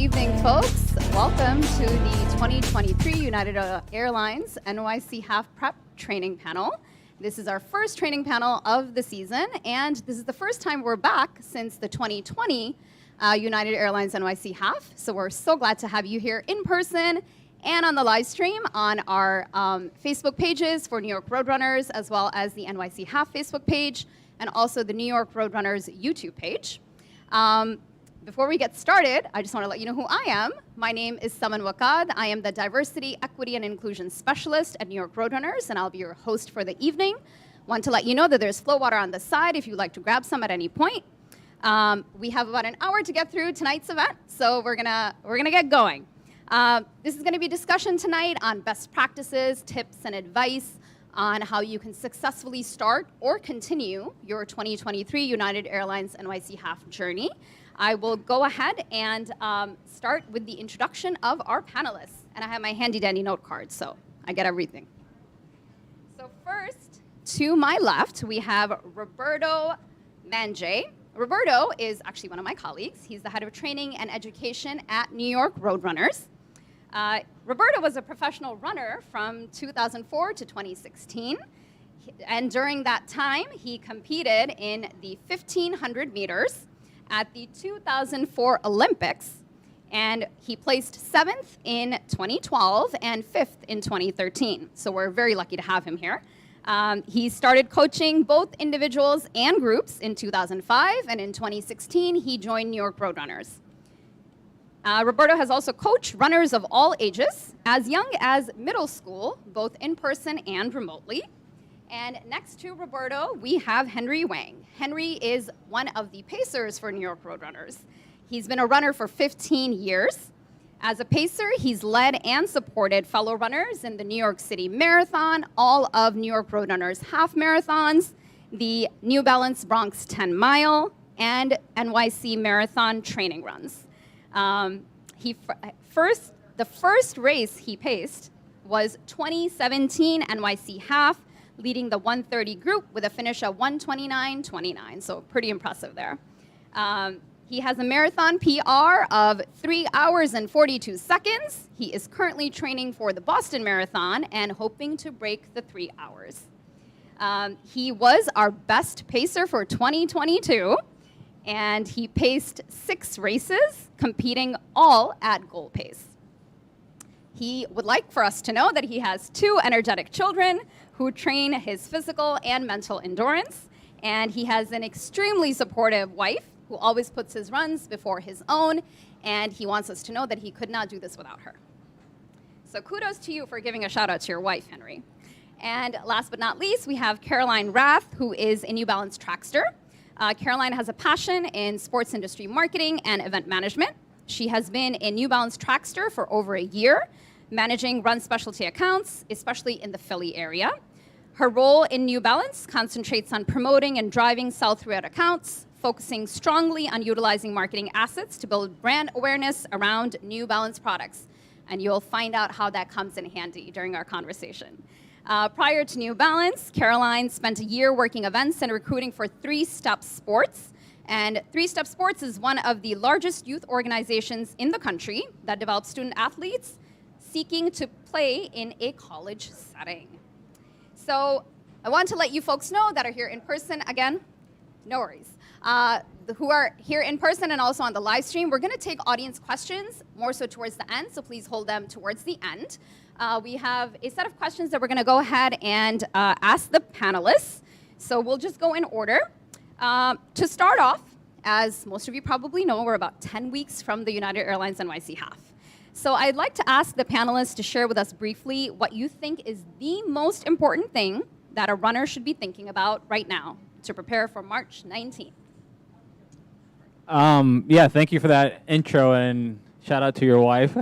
evening, folks. Welcome to the 2023 United Airlines NYC Half Prep Training Panel. This is our first training panel of the season, and this is the first time we're back since the 2020 United Airlines NYC Half. So we're so glad to have you here in person and on the live stream on our Facebook pages for New York Roadrunners, as well as the NYC Half Facebook page, and also the New York Roadrunners YouTube page. Before we get started, I just want to let you know who I am. My name is Saman Wakad. I am the Diversity, Equity, and Inclusion Specialist at New York Roadrunners, and I'll be your host for the evening. Want to let you know that there's flow water on the side if you'd like to grab some at any point. We have about an hour to get through tonight's event, so we're gonna get going. This is gonna be a discussion tonight on best practices, tips, and advice on how you can successfully start or continue your 2023 United Airlines NYC Half journey. I will go ahead and start with the introduction of our panelists. And I have my handy dandy note card, so I get everything. So first, to my left, we have Roberto Manje. Roberto is actually one of my colleagues. He's the head of training and education at New York Roadrunners. Roberto was a professional runner from 2004 to 2016. And during that time, he competed in the 1,500 meters at the 2004 Olympics, and he placed 7th in 2012 and 5th in 2013. So we're very lucky to have him here. He started coaching both individuals and groups in 2005, and in 2016, he joined New York Roadrunners. Roberto has also coached runners of all ages, as young as middle school, both in person and remotely. And next to Roberto, we have Henry Wang. Henry is one of the pacers for New York Roadrunners. He's been a runner for 15 years. As a pacer, he's led and supported fellow runners in the New York City Marathon, all of New York Roadrunners half marathons, the New Balance Bronx 10 Mile, and NYC Marathon training runs. The first race he paced was 2017 NYC Half, leading the 130 group with a finish of 1:29:29, so pretty impressive there. He has a marathon PR of 3 hours and 42 seconds. He is currently training for the Boston Marathon and hoping to break the 3 hours. He was our best pacer for 2022, and he paced 6 races, competing all at goal pace. He would like for us to know that he has 2 energetic children who train his physical and mental endurance, and he has an extremely supportive wife who always puts his runs before his own, and he wants us to know that he could not do this without her. So kudos to you for giving a shout out to your wife, Henry. And last but not least, we have Caroline Rath, who is a New Balance trackster. Caroline has a passion in sports industry marketing and event management. She has been a New Balance trackster for over a year, managing run specialty accounts, especially in the Philly area. Her role in New Balance concentrates on promoting and driving sell-through accounts, focusing strongly on utilizing marketing assets to build brand awareness around New Balance products. And you'll find out how that comes in handy during our conversation. Prior to New Balance, Caroline spent a year working events and recruiting for 3 Step Sports. And 3 Step Sports is one of the largest youth organizations in the country that develops student athletes seeking to play in a college setting. So I want to let you folks know that are here in person, again, no worries, who are here in person and also on the live stream. We're gonna take audience questions more so towards the end, so please hold them towards the end. We have a set of questions that we're gonna go ahead and ask the panelists. So we'll just go in order. To start off, as most of you probably know, we're about 10 weeks from the United Airlines NYC Half. So I'd like to ask the panelists to share with us briefly what you think is the most important thing that a runner should be thinking about right now to prepare for March 19th. Yeah, thank you for that intro, and shout out to your wife.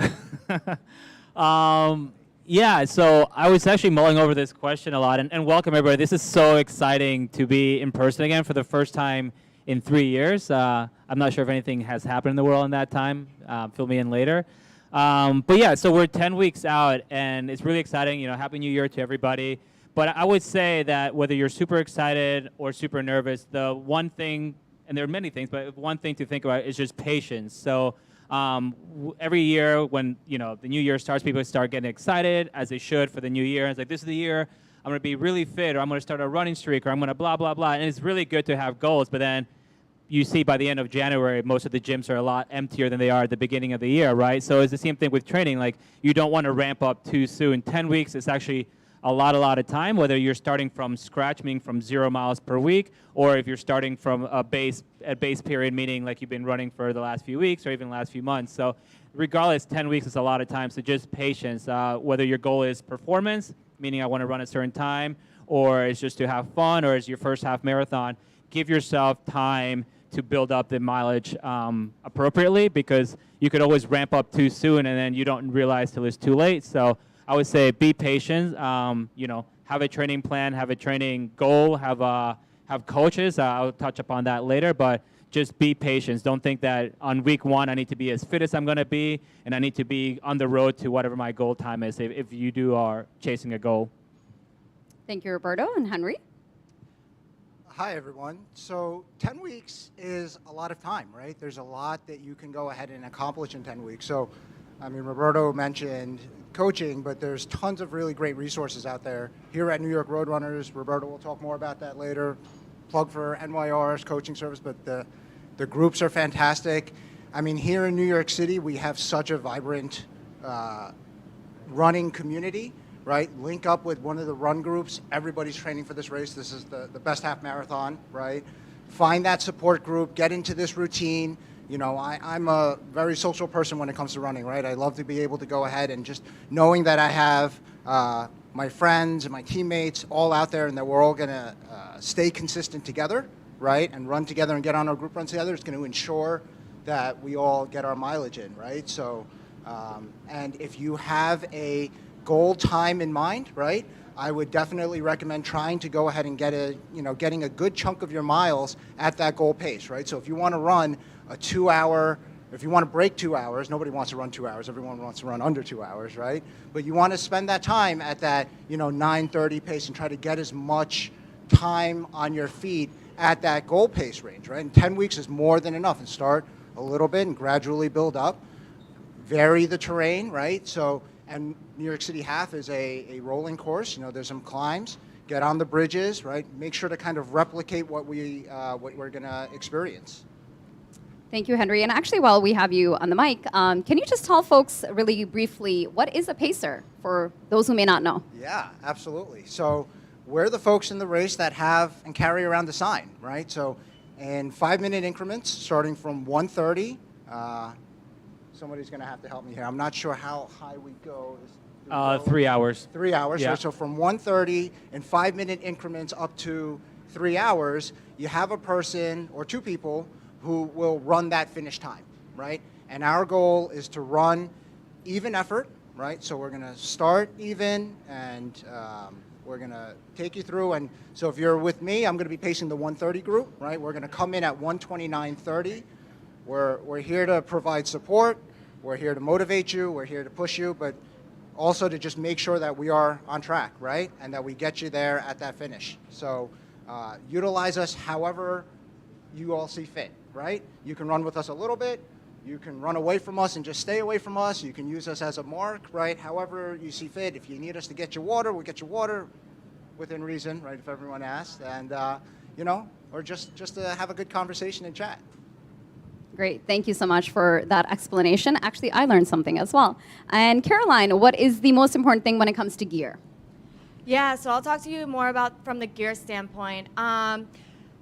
Yeah, so I was actually mulling over this question a lot, and welcome everybody. This is so exciting to be in person again for the first time in 3 years. I'm not sure if anything has happened in the world in that time. Fill me in later. But yeah, so we're 10 weeks out, and it's really exciting. You know, Happy New Year to everybody. But I would say that whether you're super excited or super nervous, the one thing, and there are many things, but one thing to think about is just patience. So Every year when the new year starts, people start getting excited, as they should, for the new year. It's like, this is the year I'm going to be really fit, or I'm going to start a running streak, or I'm going to blah, blah, blah. And it's really good to have goals, but then you see by the end of January, most of the gyms are a lot emptier than they are at the beginning of the year, right? So it's the same thing with training. Like, you don't want to ramp up too soon. 10 weeks is actually a lot of time, whether you're starting from scratch, meaning from 0 miles per week, or if you're starting from a base period, meaning like you've been running for the last few weeks or even last few months. So regardless, 10 weeks is a lot of time. So just patience, whether your goal is performance, meaning I want to run a certain time, or it's just to have fun, or it's your first half marathon, give yourself time to build up the mileage appropriately, because you could always ramp up too soon and then you don't realize till it's too late. So I would say be patient, have a training plan, have a training goal, have coaches. I'll touch upon that later, but just be patient. Don't think that on week 1 I need to be as fit as I'm going to be and I need to be on the road to whatever my goal time is if you are chasing a goal. Thank you, Roberto. And Henry? Hi, everyone. So 10 weeks is a lot of time, right? There's a lot that you can go ahead and accomplish in 10 weeks. So, I mean, Roberto mentioned coaching, but there's tons of really great resources out there. Here at New York Roadrunners, Roberto will talk more about that later. Plug for NYR's coaching service, but the groups are fantastic. I mean, here in New York City, we have such a vibrant running community. Right, link up with one of the run groups. Everybody's training for this race. This is the best half marathon, right? Find that support group, get into this routine. I'm a very social person when it comes to running, right? I love to be able to go ahead and just knowing that I have my friends and my teammates all out there and that we're all gonna stay consistent together, right? And run together and get on our group runs together. It's gonna ensure that we all get our mileage in, right? So, and if you have a goal time in mind, right? I would definitely recommend trying to go ahead and getting a good chunk of your miles at that goal pace, right? So if you want to run a 2 hour, if you want to break 2 hours, nobody wants to run 2 hours, everyone wants to run under 2 hours, right? But you want to spend that time at that, 9:30 pace and try to get as much time on your feet at that goal pace range, right? And 10 weeks is more than enough, and start a little bit and gradually build up. Vary the terrain, right? So, and New York City Half is a rolling course. There's some climbs. Get on the bridges, right? Make sure to kind of replicate what we're going to experience. Thank you, Henry. And actually, while we have you on the mic, can you just tell folks really briefly, what is a pacer for those who may not know? Yeah, absolutely. So we're the folks in the race that have and carry around the sign, right? So in 5-minute increments, starting from 1:30, somebody's going to have to help me here. I'm not sure how high we go. 3 hours. 3 hours. Yeah. Right? So from 1:30 in 5-minute increments up to 3 hours, you have a person or 2 people who will run that finish time, right? And our goal is to run even effort, right? So we're going to start even, and we're going to take you through. And so if you're with me, I'm going to be pacing the 1:30 group, right? We're going to come in at 1:29:30. We're here to provide support. We're here to motivate you. We're here to push you, but also to just make sure that we are on track, right? And that we get you there at that finish. So utilize us however you all see fit, right? You can run with us a little bit. You can run away from us and just stay away from us. You can use us as a mark, right? However you see fit. If you need us to get you water, we'll get you water within reason, right? If everyone asks. And, or just to have a good conversation and chat. Great. Thank you so much for that explanation. Actually, I learned something as well. And Caroline, what is the most important thing when it comes to gear? Yeah, so I'll talk to you more about from the gear standpoint.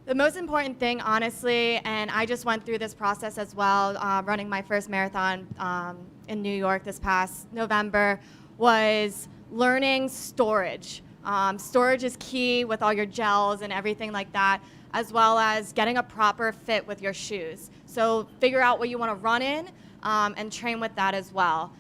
The most important thing, honestly, and I just went through this process as well, running my first marathon in New York this past November, was learning storage. Storage is key with all your gels and everything like that, as well as getting a proper fit with your shoes. So figure out what you want to run in and train with that as well.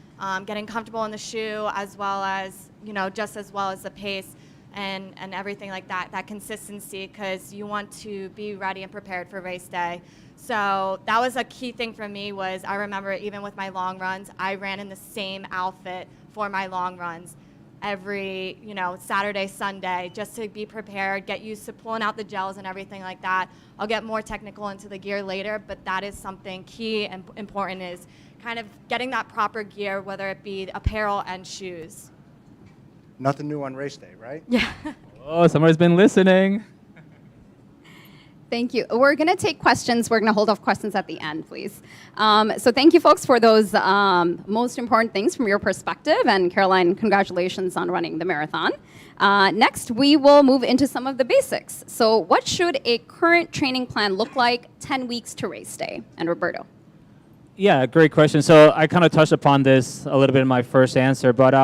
Getting comfortable in the shoe, as well as, just as well as the pace and everything like that, that consistency, because you want to be ready and prepared for race day. So that was a key thing for me. I remember even with my long runs, I ran in the same outfit for my long runs. every, Saturday, Sunday, just to be prepared, get used to pulling out the gels and everything like that. I'll get more technical into the gear later, but that is something key and important, is kind of getting that proper gear, whether it be apparel and shoes. Nothing new on race day, right? Yeah. Oh, somebody's been listening. Thank you. We're going to take questions. We're going to hold off questions at the end, please. So thank you, folks, for those most important things from your perspective. And Caroline, congratulations on running the marathon. Next, we will move into some of the basics. So what should a current training plan look like 10 weeks to race day? And Roberto. Yeah, great question. So I kind of touched upon this a little bit in my first answer, but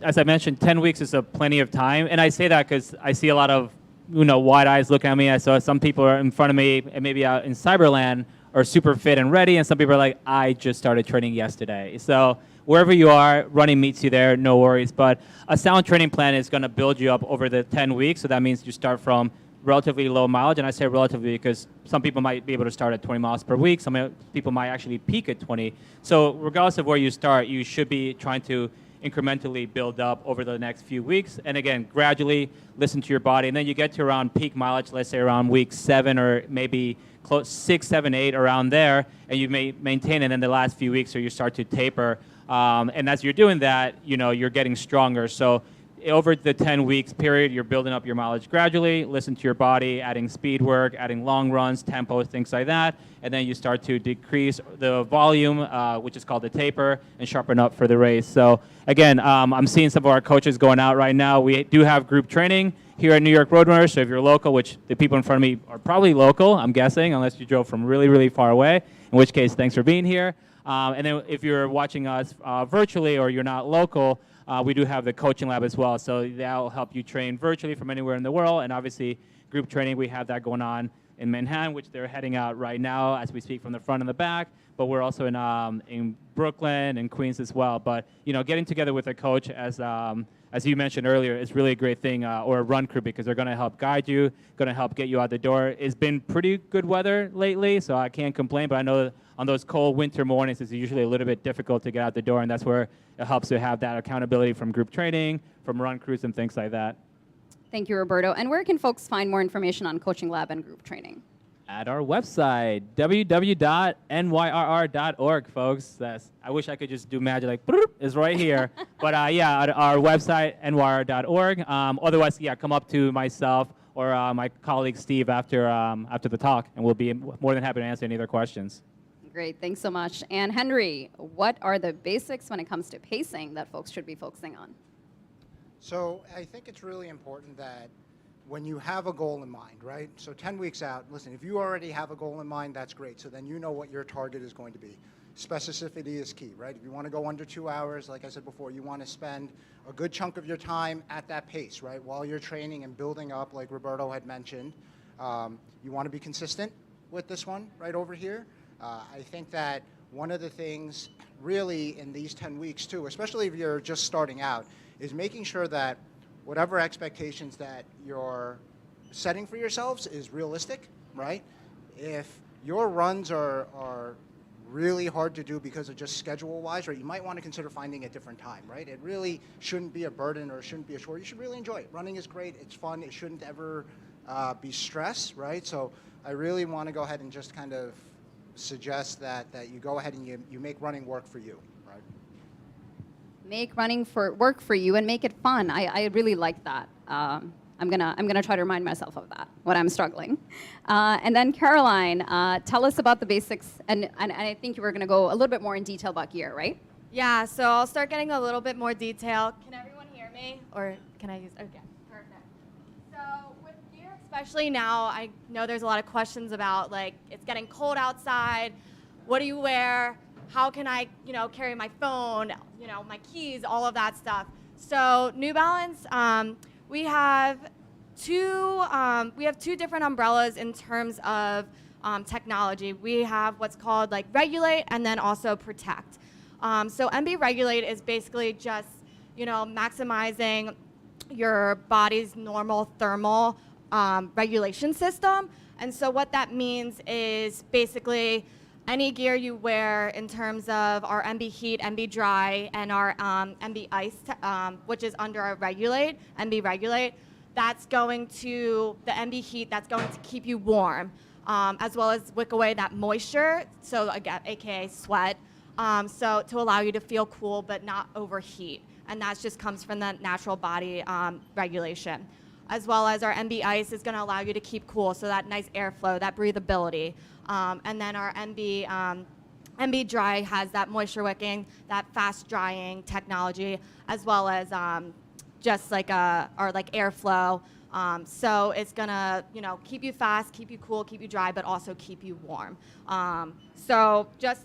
as I mentioned, 10 weeks is plenty of time. And I say that because I see a lot of wide eyes looking at me. I saw some people are in front of me and maybe out in Cyberland are super fit and ready, and some people are like, I just started training yesterday. So wherever you are, running meets you there, no worries. But a sound training plan is going to build you up over the 10 weeks. So that means you start from relatively low mileage, and I say relatively because some people might be able to start at 20 miles per week. Some people might actually peak at 20. So regardless of where you start, you should be trying to incrementally build up over the next few weeks. And again, gradually listen to your body. And then you get to around peak mileage, let's say around week 7 or maybe close 6, 7, 8, around there. And you may maintain it in the last few weeks, or you start to taper. And as you're doing that, you're getting stronger. So over the 10 weeks period, you're building up your mileage gradually, listen to your body, adding speed work, adding long runs, tempos, things like that. And then you start to decrease the volume, which is called the taper, and sharpen up for the race. So again, I'm seeing some of our coaches going out right now. We do have group training here at New York Roadrunners. So if you're local, which the people in front of me are probably local, I'm guessing, unless you drove from really, really far away, in which case, thanks for being here. And then if you're watching us virtually or you're not local, we do have the coaching lab as well. So that'll help you train virtually from anywhere in the world. And obviously, group training, we have that going on in Manhattan, which they're heading out right now as we speak from the front and the back. But we're also in Brooklyn and Queens as well. But getting together with a coach, as you mentioned earlier, is really a great thing, or a run crew, because they're going to help guide you, going to help get you out the door. It's been pretty good weather lately, so I can't complain. But I know on those cold winter mornings, it's usually a little bit difficult to get out the door, and that's where it helps to have that accountability from group training, from run crews, and things like that. Thank you, Roberto. And where can folks find more information on coaching lab and group training? At our website, www.nyrr.org, folks. I wish I could just do magic like, is right here. But yeah, at our website, nyrr.org. Otherwise, yeah, come up to myself or my colleague Steve after the talk, and we'll be more than happy to answer any other questions. Great, thanks so much. And Henry, what are the basics when it comes to pacing that folks should be focusing on? So I think it's really important that when you have a goal in mind, right? So 10 weeks out, listen, if you already have a goal in mind, that's great. So then you know what your target is going to be. Specificity is key, right? If you want to go under 2 hours, like I said before, you want to spend a good chunk of your time at that pace, right? While you're training and building up, like Roberto had mentioned. You want to be consistent with this one right over here. I think that one of the things really in these 10 weeks too, especially if you're just starting out, is making sure that whatever expectations that you're setting for yourselves is realistic, right? If your runs are really hard to do because of just schedule-wise, right, you might want to consider finding a different time, right? It really shouldn't be a burden or shouldn't be a chore. You should really enjoy it. Running is great. It's fun. It shouldn't ever be stress, right? So I really want to go ahead and just kind of suggest that you go ahead and you make running work for you, right? Make running work for you and make it fun. I really like that. I'm gonna try to remind myself of that when I'm struggling. And then Caroline, tell us about the basics, and I think you were gonna go a little bit more in detail about gear, right? Yeah, so I'll start getting a little bit more detail. Can everyone hear me? Or can I use, okay, perfect. So with gear, especially now, I know there's a lot of questions about, like, it's getting cold outside. What do you wear? How can I, carry my phone, my keys, all of that stuff. So New Balance, we have two different umbrellas in terms of technology. We have what's called like Regulate and then also Protect. So MB Regulate is basically just, maximizing your body's normal thermal regulation system. And so what that means is basically any gear you wear in terms of our MB Heat, MB Dry, and our MB Ice, which is under our Regulate, MB Regulate, that's going to, the MB Heat, that's going to keep you warm, as well as wick away that moisture, so again, AKA sweat, so to allow you to feel cool but not overheat. And that just comes from the natural body regulation. As well as our MB Ice is gonna allow you to keep cool, so that nice airflow, that breathability. And then our MB Dry has that moisture wicking, that fast drying technology, as well as just like our airflow. So it's gonna, keep you fast, keep you cool, keep you dry, but also keep you warm. So just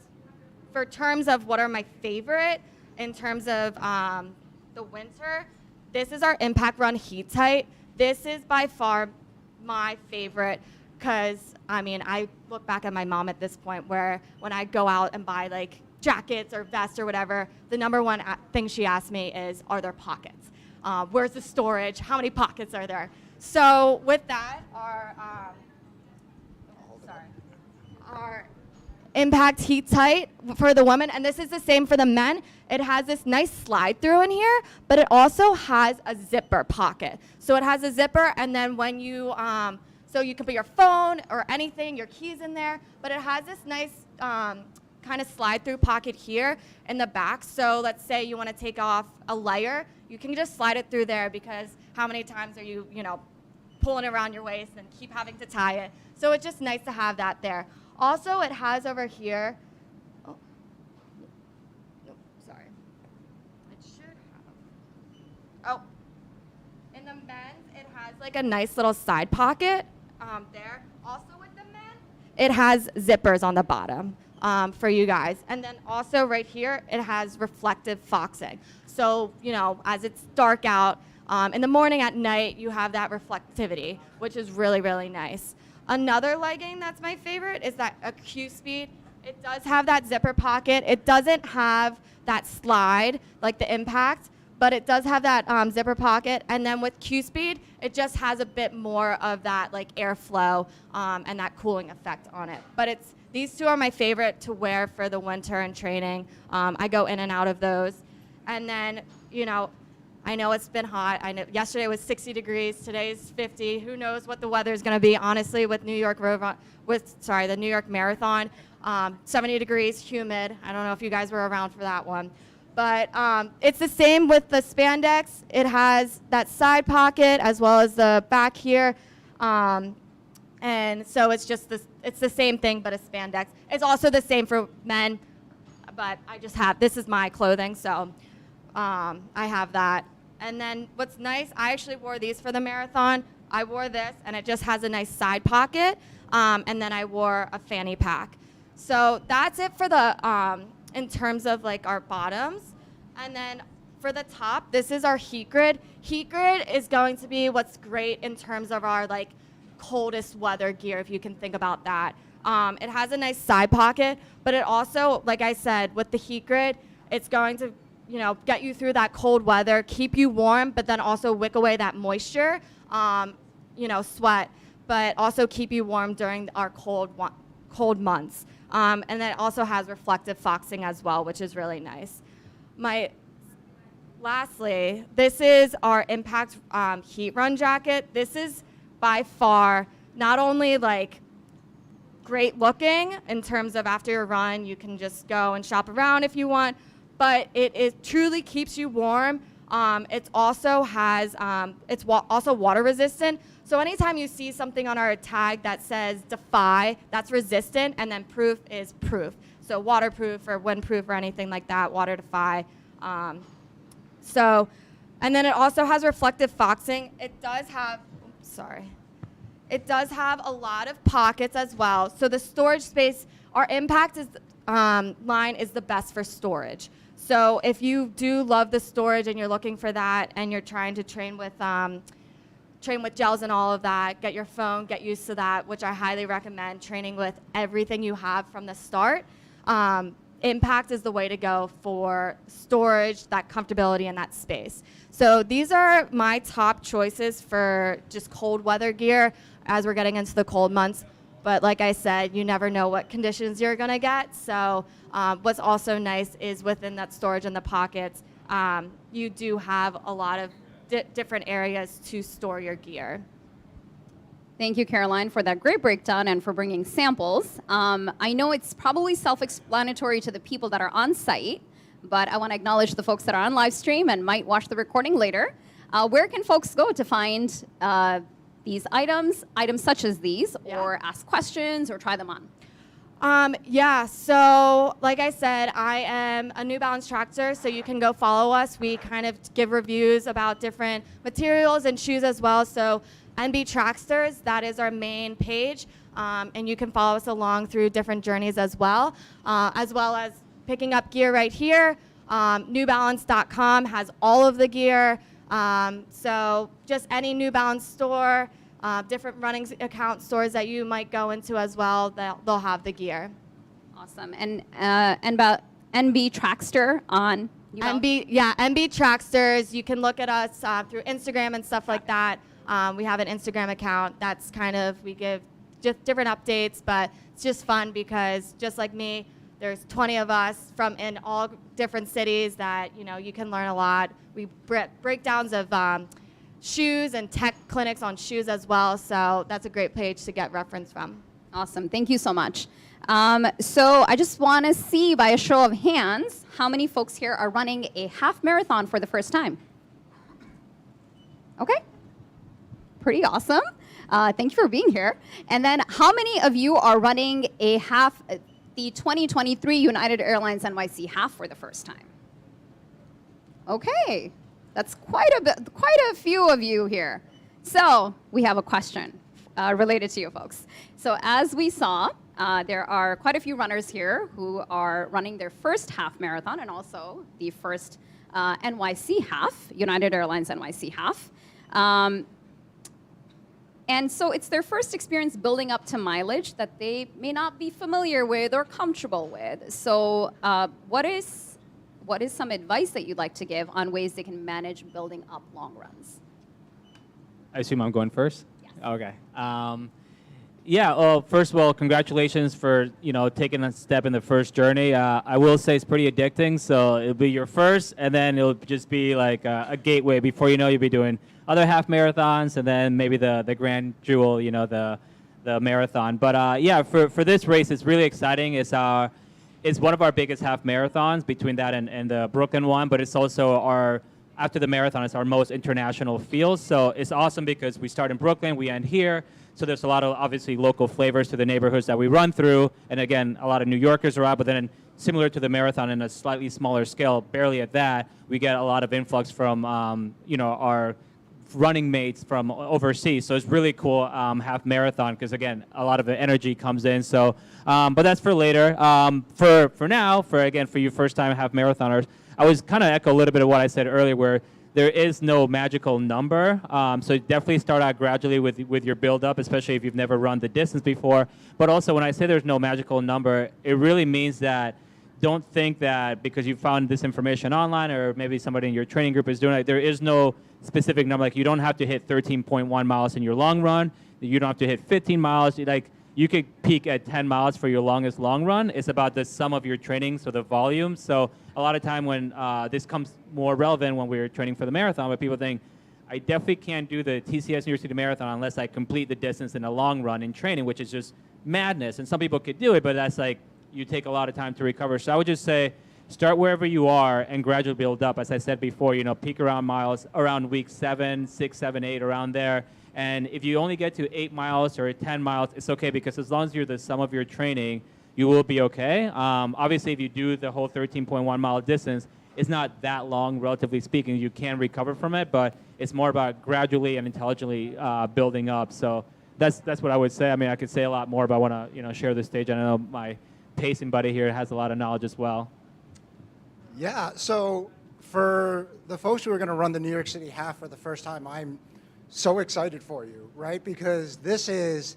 for terms of what are my favorite, in terms of the winter, this is our Impact Run Heat Tight. This is by far my favorite, because I look back at my mom at this point, where when I go out and buy like jackets or vests or whatever, the number one thing she asks me is, are there pockets? Where's the storage? How many pockets are there? So with that, our Impact Heat Tight for the women, and this is the same for the men. It has this nice slide through in here, but it also has a zipper pocket. So it has a zipper, and then when you, so you can put your phone or anything, your keys in there, but it has this nice kind of slide through pocket here in the back. So let's say you want to take off a layer, you can just slide it through there, because how many times are you, pulling it around your waist and keep having to tie it? So it's just nice to have that there. Also, it has over here, in the men's, it has like a nice little side pocket there. Also with the men, it has zippers on the bottom for you guys. And then also right here, it has reflective foxing. So, as it's dark out, in the morning, at night, you have that reflectivity, which is really, really nice. Another legging that's my favorite is that a Q-Speed. It does have that zipper pocket. It doesn't have that slide like the Impact, but it does have that zipper pocket. And then with Q-Speed, it just has a bit more of that like airflow and that cooling effect on it. But these two are my favorite to wear for the winter and training. I go in and out of those. And then, I know it's been hot. I know yesterday was 60 degrees. Today's 50. Who knows what the weather is going to be? Honestly, with the New York Marathon, 70 degrees, humid. I don't know if you guys were around for that one, but it's the same with the spandex. It has that side pocket as well as the back here, and so it's just it's the same thing but a spandex. It's also the same for men, but this is my clothing, so. I have that. And then what's nice, I actually wore these for the marathon. I wore this, and it just has a nice side pocket, and then I wore a fanny pack. So that's it for the, in terms of like our bottoms. And then for the top, this is our heat grid. Heat grid is going to be what's great in terms of our like coldest weather gear, if you can think about that. It has a nice side pocket, but it also, like I said, with the heat grid, it's going to get you through that cold weather, keep you warm, but then also wick away that moisture, sweat, but also keep you warm during our cold months. And then it also has reflective foxing as well, which is really nice. Lastly, this is our Impact Heat Run jacket. This is by far not only like great looking in terms of after your run, you can just go and shop around if you want, but it truly keeps you warm. It also has, also water resistant. So anytime you see something on our tag that says Defy, that's resistant, and then Proof is proof. So waterproof or windproof or anything like that, Water Defy. And then it also has reflective foxing. It does have a lot of pockets as well. So the storage space, our Impact line is the best for storage. So if you do love the storage and you're looking for that and you're trying to train with gels and all of that, get your phone, get used to that, which I highly recommend, training with everything you have from the start. Impact is the way to go for storage, that comfortability, and that space. So these are my top choices for just cold weather gear as we're getting into the cold months. But like I said, you never know what conditions you're going to get. So what's also nice is within that storage in the pockets, you do have a lot of different areas to store your gear. Thank you, Caroline, for that great breakdown and for bringing samples. I know it's probably self-explanatory to the people that are on site, but I want to acknowledge the folks that are on live stream and might watch the recording later. Where can folks go to find these items such as these, or ask questions or try them on? Yeah, so like I said, I am a New Balance Tractor, so you can go follow us. We kind of give reviews about different materials and shoes as well. So NB Tracksters, that is our main page, and you can follow us along through different journeys as well as picking up gear right here. NewBalance.com has all of the gear. So just any New Balance store, different running account stores that you might go into as well, they'll have the gear. Awesome. And about NB Trackster on NB Tracksters. You can look at us through Instagram and stuff like that. We have an Instagram account. That's kind of, we give just different updates, but it's just fun because just like me, there's 20 of us from in all different cities that, you can learn a lot. We breakdowns of shoes and tech clinics on shoes as well. So that's a great page to get reference from. Awesome. Thank you so much. So I just want to see by a show of hands, how many folks here are running a half marathon for the first time? Okay. Pretty awesome. Thank you for being here. And then how many of you are running a half, the 2023 United Airlines NYC Half for the first time? Okay. That's quite a few of you here. So we have a question related to you folks. So as we saw, there are quite a few runners here who are running their first half marathon and also the first NYC Half, United Airlines NYC Half. And so it's their first experience building up to mileage that they may not be familiar with or comfortable with. So what is some advice that you'd like to give on ways they can manage building up long runs? I assume I'm going first? Yes. Okay. Yeah, well, first of all, congratulations for, taking a step in the first journey. I will say it's pretty addicting, so it'll be your first, and then it'll just be like a gateway. Before you know, you'll be doing other half marathons, and then maybe the grand jewel, the marathon. But yeah, for this race, it's really exciting. It's one of our biggest half marathons between that and the Brooklyn one, but it's also after the marathon, it's our most international field. So it's awesome because we start in Brooklyn, we end here. So there's a lot of, obviously, local flavors to the neighborhoods that we run through. And again, a lot of New Yorkers are out, but then similar to the marathon in a slightly smaller scale, barely at that, we get a lot of influx from, our running mates from overseas. So it's really cool half marathon because, again, a lot of the energy comes in. So, but that's for later. For now, for you first-time half marathoners, I was kind of echo a little bit of what I said earlier, where there is no magical number. So definitely start out gradually with your build-up, especially if you've never run the distance before. But also, when I say there's no magical number, it really means that don't think that because you found this information online or maybe somebody in your training group is doing it, there is no specific number. Like, you don't have to hit 13.1 miles in your long run. You don't have to hit 15 miles. You could peak at 10 miles for your longest long run. It's about the sum of your training, so the volume. So a lot of time when this comes more relevant when we're training for the marathon, but people think, I definitely can't do the TCS New York City Marathon unless I complete the distance in a long run in training, which is just madness. And some people could do it, but that's like, you take a lot of time to recover. So I would just say, start wherever you are and gradually build up. As I said before, peak around miles, around week 7, 6, 7, 8, around there. And if you only get to 8 miles or 10 miles, it's okay, because as long as you're the sum of your training, you will be okay. Obviously, if you do the whole 13.1 mile distance, it's not that long, relatively speaking. You can recover from it, but it's more about gradually and intelligently building up. So that's what I would say. I mean, I could say a lot more, but I want to share the stage. I know my pacing buddy here has a lot of knowledge as well. Yeah, so for the folks who are going to run the New York City Half for the first time, I'm so excited for you, right? Because this is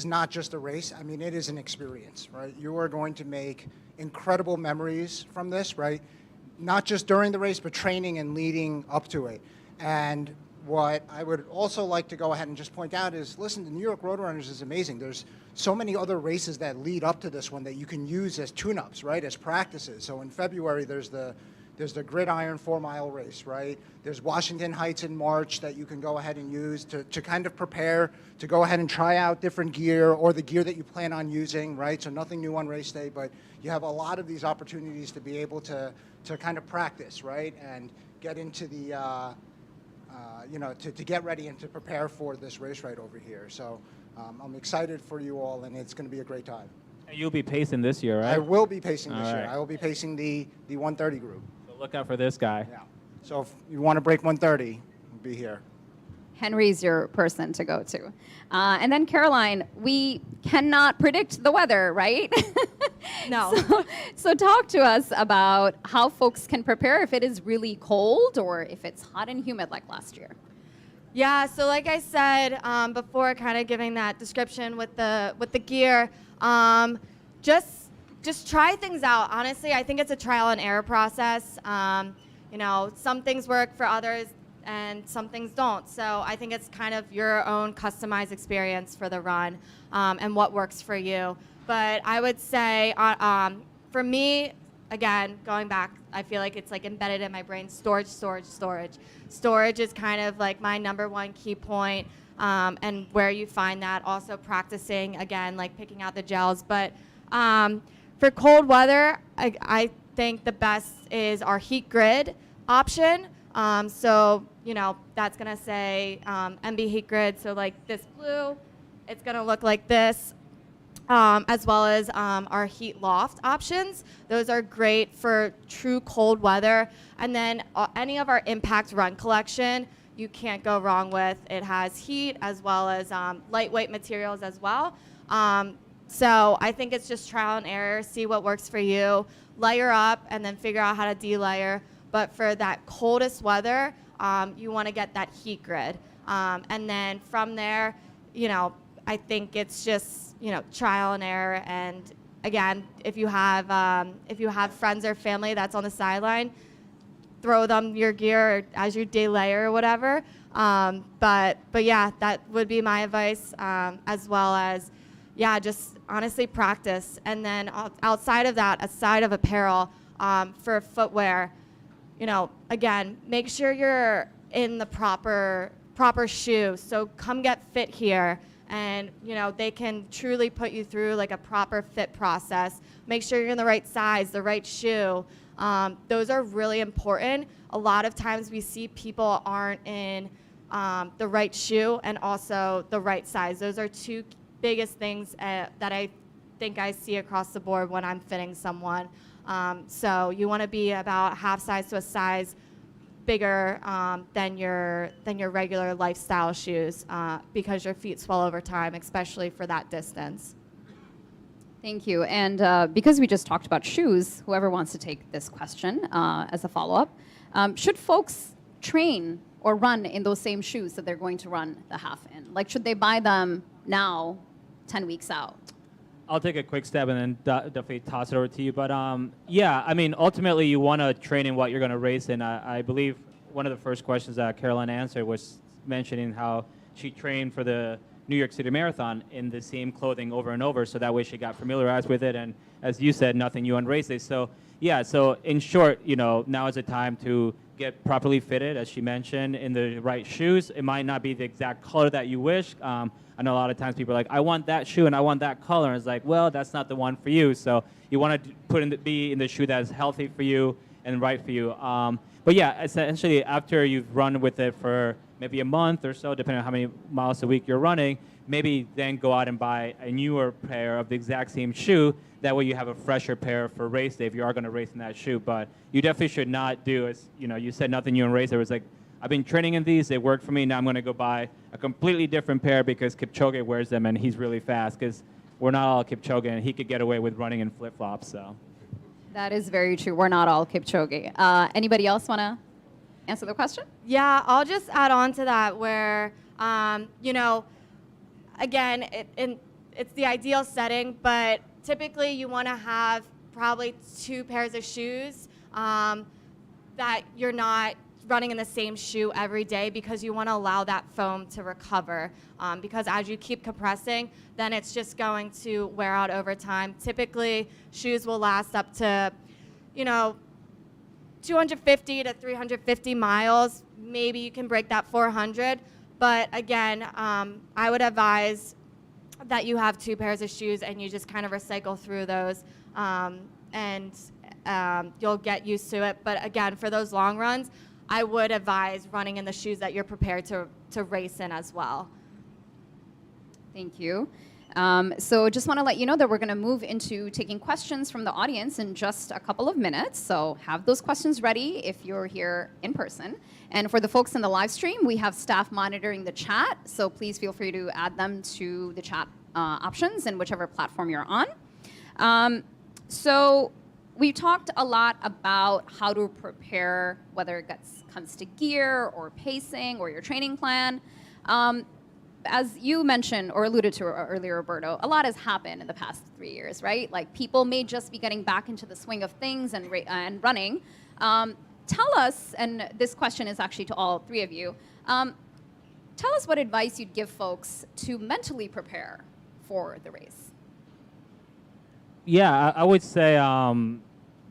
not just a race. I mean, it is an experience, right? You are going to make incredible memories from this, right? Not just during the race, but training and leading up to it. And what I would also like to go ahead and just point out is, listen, the New York Roadrunners is amazing. There's so many other races that lead up to this one that you can use as tune-ups, right, as practices. So in February, there's the Gridiron 4-mile race, right? There's Washington Heights in March that you can go ahead and use to kind of prepare, to go ahead and try out different gear or the gear that you plan on using, right? So nothing new on race day, but you have a lot of these opportunities to be able to kind of practice, right? And get into the, to get ready and to prepare for this race right over here. So I'm excited for you all, and it's going to be a great time. And you'll be pacing this year, right? I will be pacing this All year. right. I will be pacing the 130 group. So look out for this guy. Yeah. So if you want to break 130, be here. Henry's your person to go to. And then Caroline, we cannot predict the weather, right? No. So talk to us about how folks can prepare if it is really cold or if it's hot and humid like last year. Yeah, so like I said before, kind of giving that description with the gear, just try things out. Honestly, I think it's a trial and error process. Some things work for others and some things don't. So I think it's kind of your own customized experience for the run and what works for you. But I would say for me, again, going back, I feel like it's like embedded in my brain, storage. Storage is kind of like my number one key point, and where you find that. Also practicing, again, like picking out the gels. But for cold weather, I think the best is our heat grid option. So, that's going to say MB heat grid. So like this blue, it's going to look like this. As well as our heat loft options. Those are great for true cold weather. And then any of our impact run collection, you can't go wrong with. It has heat as well as lightweight materials as well. So I think it's just trial and error, see what works for you, layer up, and then figure out how to de-layer. But for that coldest weather, you want to get that heat grid. And then from there, I think it's just, trial and error. And again, if you have friends or family that's on the sideline, throw them your gear as you day layer or whatever. But yeah, that would be my advice, as well as, just honestly practice. And then outside of that, aside of apparel, for footwear, again, make sure you're in the proper shoe. So come get fit here. And, they can truly put you through like a proper fit process. Make sure you're in the right size, the right shoe. Those are really important. A lot of times we see people aren't in the right shoe and also the right size. Those are two biggest things that I think I see across the board when I'm fitting someone. So you want to be about half size to a size bigger than your regular lifestyle shoes because your feet swell over time, especially for that distance. Thank you. And because we just talked about shoes, whoever wants to take this question as a follow-up, should folks train or run in those same shoes that they're going to run the half in? Like, should they buy them now, 10 weeks out? I'll take a quick stab and then definitely toss it over to you. But ultimately you want to train in what you're going to race in. I believe one of the first questions that Caroline answered was mentioning how she trained for the New York City Marathon in the same clothing over and over, so that way she got familiarized with it. And as you said, nothing new on race day. So in short, now is the time to get properly fitted, as she mentioned, in the right shoes. It might not be the exact color that you wish. I know a lot of times people are like, I want that shoe and I want that color. And it's like, well, that's not the one for you. So you want to be in the shoe that's healthy for you and right for you. But yeah, essentially after you've run with it for maybe a month or so, depending on how many miles a week you're running, maybe then go out and buy a newer pair of the exact same shoe. That way you have a fresher pair for race day if you are going to race in that shoe. But you definitely should not do, as you said, nothing new in race day. It was like, I've been training in these, they work for me, now I'm going to go buy a completely different pair because Kipchoge wears them and he's really fast, because we're not all Kipchoge and he could get away with running in flip-flops. So That is very true. We're not all Kipchoge. Anybody else want to answer the question? Yeah, I'll just add on to that where, again, it's the ideal setting, but typically you want to have probably 2 pairs of shoes that you're not running in the same shoe every day, because you want to allow that foam to recover. Because as you keep compressing, then it's just going to wear out over time. Typically, shoes will last up to, 250 to 350 miles. Maybe you can break that 400. But again, I would advise that you have 2 pairs of shoes and you just kind of recycle through those, and you'll get used to it. But again, for those long runs, I would advise running in the shoes that you're prepared to race in as well. Thank you. So just want to let you know that we're going to move into taking questions from the audience in just a couple of minutes. So have those questions ready if you're here in person. And for the folks in the live stream, we have staff monitoring the chat. So please feel free to add them to the chat options in whichever platform you're on. So we talked a lot about how to prepare, whether it comes to gear or pacing or your training plan. As you mentioned or alluded to earlier, Roberto, a lot has happened in the past 3 years, right? Like, people may just be getting back into the swing of things and running. Tell us, and this question is actually to all 3 of you, tell us what advice you'd give folks to mentally prepare for the race. Yeah, I would say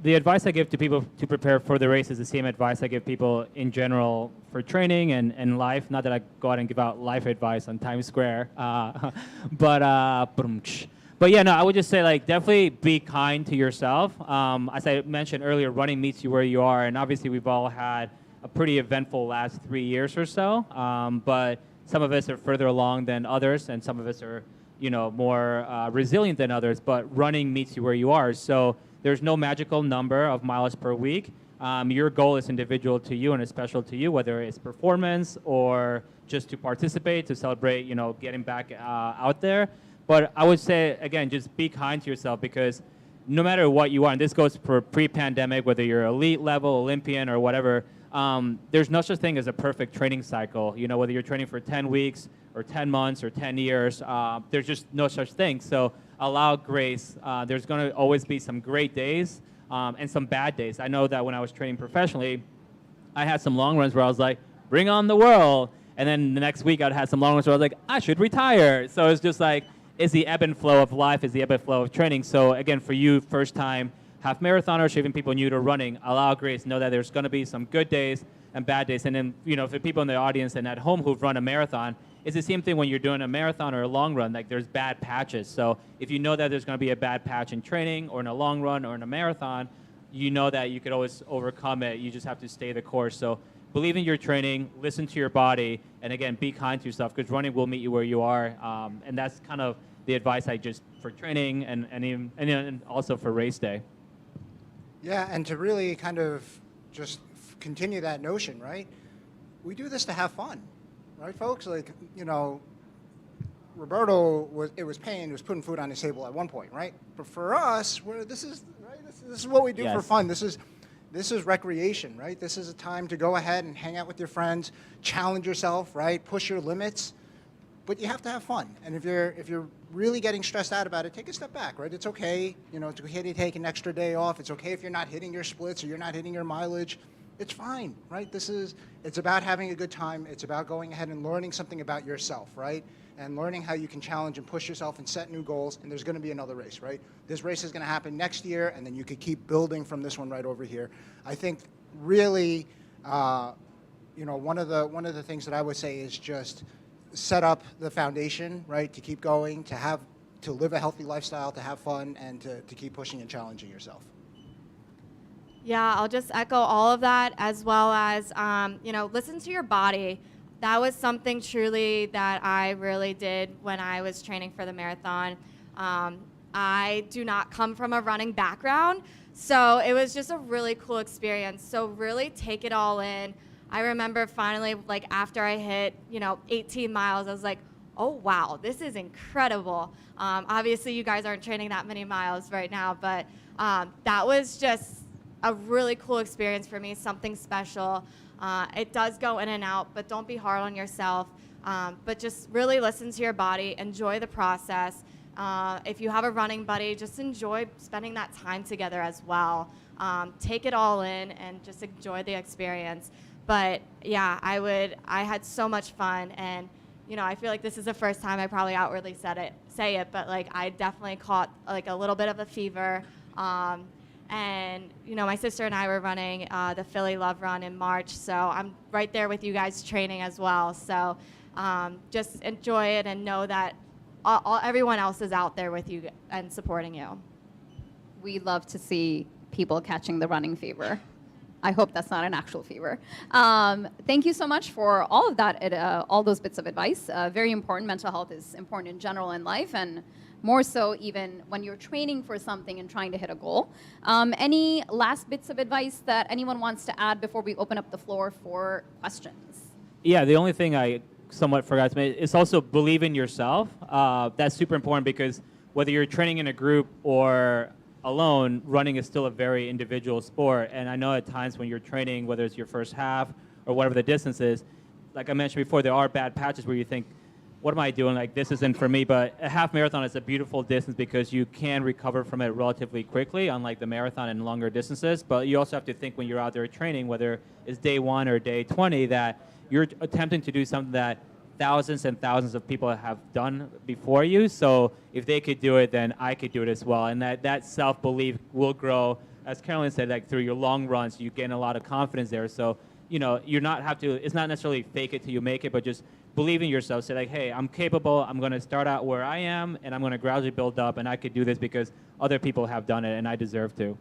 the advice I give to people to prepare for the race is the same advice I give people in general for training and life. Not that I go out and give out life advice on Times Square, but yeah, no, I would just say, like, definitely be kind to yourself. As I mentioned earlier, running meets you where you are, and obviously we've all had a pretty eventful last 3 years or so, but some of us are further along than others, and some of us are more resilient than others, but running meets you where you are. So there's no magical number of miles per week. Your goal is individual to you and it's special to you, whether it's performance or just to participate, to celebrate, getting back out there. But I would say, again, just be kind to yourself, because no matter what you are, and this goes for pre-pandemic, whether you're elite level, Olympian, or whatever, there's no such thing as a perfect training cycle. Whether you're training for 10 weeks or 10 months or 10 years, there's just no such thing. So allow grace. There's going to always be some great days and some bad days. I know that when I was training professionally, I had some long runs where I was like, bring on the world. And then the next week I'd have some long runs where I was like, I should retire. So it's just like, it's the ebb and flow of life, it's the ebb and flow of training. So again, for you, first time half marathoners, or even people new to running, allow grace. Know that there's going to be some good days and bad days. And then, for people in the audience and at home who've run a marathon, it's the same thing when you're doing a marathon or a long run. Like, there's bad patches. So if you know that there's going to be a bad patch in training or in a long run or in a marathon, you know that you could always overcome it. You just have to stay the course. So believe in your training, listen to your body, and again, be kind to yourself, because running will meet you where you are. And that's kind of the advice I just for training and also for race day. Yeah, and to really kind of just continue that notion, right? We do this to have fun, right, folks? Like, Roberto was putting food on his table at one point, right? But for us, this is what we do for fun. This is recreation, right? This is a time to go ahead and hang out with your friends, challenge yourself, right? Push your limits. But you have to have fun. And if you're really getting stressed out about it, take a step back, right? It's okay, it's okay to take an extra day off. It's okay if you're not hitting your splits or you're not hitting your mileage. It's fine, right? It's about having a good time. It's about going ahead and learning something about yourself, right? And learning how you can challenge and push yourself and set new goals. And there's going to be another race, right? This race is going to happen next year, and then you could keep building from this one right over here. I think really, one of the things that I would say is just set up the foundation, right, to keep going, to live a healthy lifestyle, to have fun, and to keep pushing and challenging yourself. Yeah, I'll just echo all of that, as well as, listen to your body. That was something truly that I really did when I was training for the marathon. I do not come from a running background, so it was just a really cool experience. So really take it all in. I remember finally, like, after I hit, 18 miles, I was like, oh, wow, this is incredible. Obviously, you guys aren't training that many miles right now, but that was just a really cool experience for me, something special. It does go in and out, but don't be hard on yourself. But just really listen to your body, enjoy the process. If you have a running buddy, just enjoy spending that time together as well. Take it all in and just enjoy the experience. But yeah, I had so much fun, and you know, I feel like this is the first time I probably outwardly say it, but like I definitely caught like a little bit of a fever. And you know, my sister and I were running the Philly Love Run in March, so I'm right there with you guys training as well. So just enjoy it and know that everyone else is out there with you and supporting you. We love to see people catching the running fever. I hope that's not an actual fever. Thank you so much for all of that, all those bits of advice. Very important. Mental health is important in general in life, and more so even when you're training for something and trying to hit a goal. Any last bits of advice that anyone wants to add before we open up the floor for questions? Yeah, the only thing I somewhat forgot to mention is also believe in yourself. That's super important because whether you're training in a group or alone, running is still a very individual sport. And I know at times when you're training, whether it's your first half or whatever the distance is, like I mentioned before, there are bad patches where you think, what am I doing? Like, this isn't for me. But a half marathon is a beautiful distance because you can recover from it relatively quickly, unlike the marathon and longer distances. But you also have to think when you're out there training, whether it's day 1 or day 20, that you're attempting to do something that thousands and thousands of people have done before you. So if they could do it, then I could do it as well. And that self-belief will grow. As Carolyn said, like through your long runs, you gain a lot of confidence there. So, you know, it's not necessarily fake it till you make it, but just believe in yourself. Say like, hey, I'm capable. I'm going to start out where I am, and I'm going to gradually build up, and I could do this because other people have done it, and I deserve to.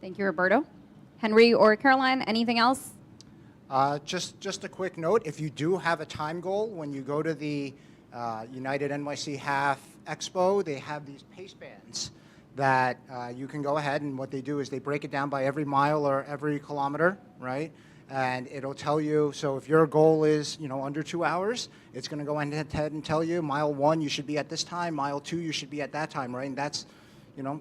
Thank you, Roberto. Henry or Caroline, anything else? Just a quick note, if you do have a time goal, when you go to the United NYC Half Expo, they have these pace bands that you can go ahead, and what they do is they break it down by every mile or every kilometer, right? And it'll tell you, so if your goal is, you know, under 2 hours, it's going to go ahead and tell you, mile 1, you should be at this time, mile 2, you should be at that time, right? And that's, you know,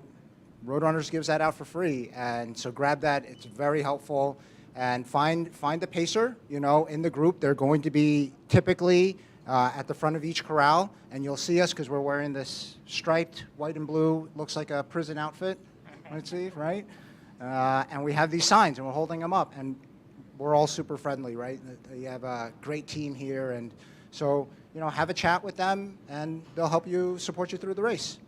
Roadrunners gives that out for free, and so grab that. It's very helpful. And find the pacer, you know, in the group. They're going to be typically at the front of each corral, and you'll see us because we're wearing this striped white and blue, looks like a prison outfit, let's see, right? And we have these signs, and we're holding them up, and we're all super friendly, right? You have a great team here, and so, you know, have a chat with them, and they'll help you, support you through the race.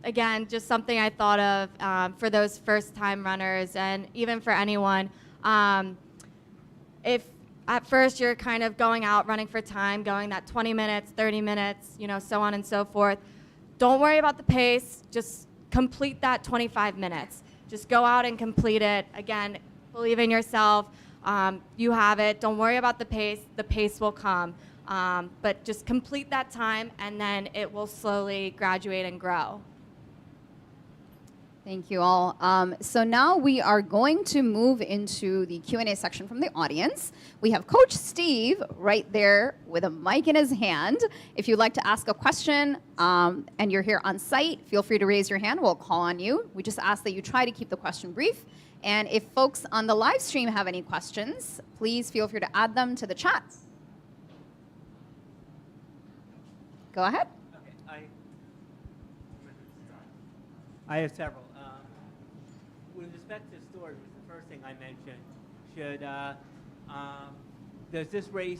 Again, just something I thought of for those first-time runners, and even for anyone. If at first you're kind of going out running for time, going that 20 minutes, 30 minutes, you know, so on and so forth, don't worry about the pace. Just complete that 25 minutes. Just go out and complete it. Again, believe in yourself. You have it. Don't worry about the pace. The pace will come. But just complete that time, and then it will slowly graduate and grow. Thank you all. So now we are going to move into the Q&A section from the audience. We have Coach Steve right there with a mic in his hand. If you'd like to ask a question and you're here on site, feel free to raise your hand. We'll call on you. We just ask that you try to keep the question brief. And if folks on the live stream have any questions, please feel free to add them to the chat. Go ahead. Okay, I have several. With respect to storage, was the first thing I mentioned. Should does this race